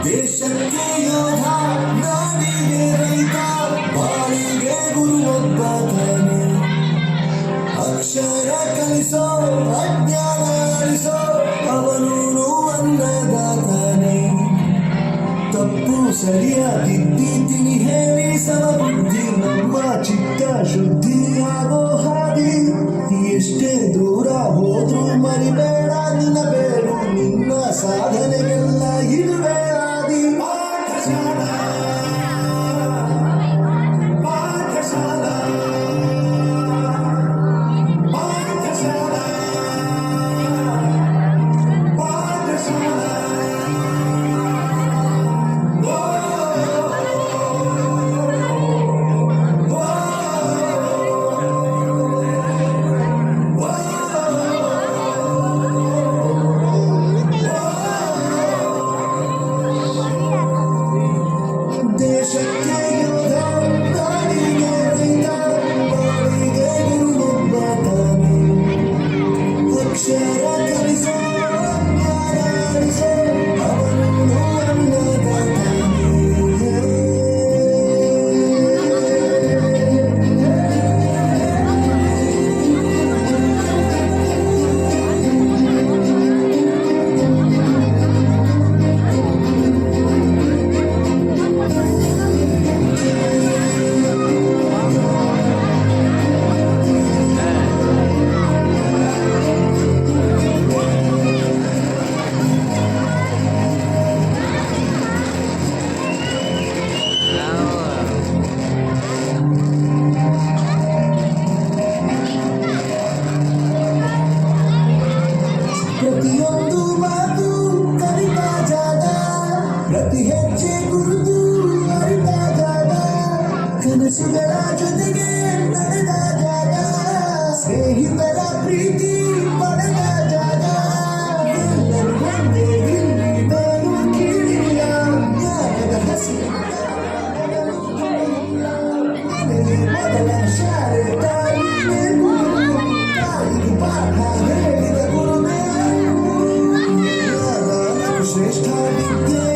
ದೇಶಕ್ಕೆ ಯೋಧ ನಾಡಿಗೆ ರೈತ ಬಾಳಿಗೆ ಗುರುವೊಬ್ಬನೇ ಅಕ್ಷರ ಕಲಿಸೋ ಅಜ್ಞಾನ ಅಳಿಸೋ ಅವನು ಅನ್ನದಾತನೇ ತಪ್ಪು ಸರಿಯ ತಿದ್ದಿ ತಿಳಿ ಹೇಳಿ ಸಮಬುದ್ಧಿ ನಮ್ಮ ಚಿತ್ತ ಶುದ್ಧಿಯಾಗೋ ಹಾದಿ ಎಷ್ಟೇ ದೂರ ಹೋದ್ರೂ ಮರಿಬೇಡ ನಿನ್ನ ಬೇರು ನಿನ್ನ ಸಾಧನೆಗೆಲ್ಲ ಇದುವೇ ಆದಿ ಪಾಠಶಾಲಾ ಪಾಠಶಾಲಾ ಪಾಠಶಾಲಾ ಪಾಠಶಾಲಾ ದೇಶಕ್ಕೆ ಯೋಧ ನಾಡಿಗೆ ರೈತ ಬಾಳಿಗೆ ಗುರುವೊಬ್ಬನೇ ಅಕ್ಷರ ಕಲಿಸೋ ಅಜ್ಞಾನ ಅಳಿಸೋ ಅವನು ಅನ್ನದಾತನೇ ಪ್ರತಿಯೊಂದು ಮಾತು ಕಲಿತಾ ಜಾಗ ಪ್ರತಿ ಹೆಜ್ಜೆ ಗುರುತು ಅರಿತ ಜಾಗ ಕನಸುಗಳ ಜೊತೆಗೆ ನಡೆದ ಜಾಗ ಸ್ನೇಹಿತರ ಪ್ರೀತಿ ಪಡೆದ ಜಾಗ ಎಲ್ಲರೂ ಒಂದೇ ಇಲ್ಲಿ ನಾನು ಕೀಳಿಲ್ಲ ಜ್ಞಾನದ ಹಸಿರು ಮೊದಲ ಶಾಲೆ ತಾಯಿಗೆ ತಾಯಿಗೆ ಪಾಠ ಹೇಳಿದ ಗುರುವೇ ಶ್ರೇಷ್ಠ ವಿದ್ಯೆ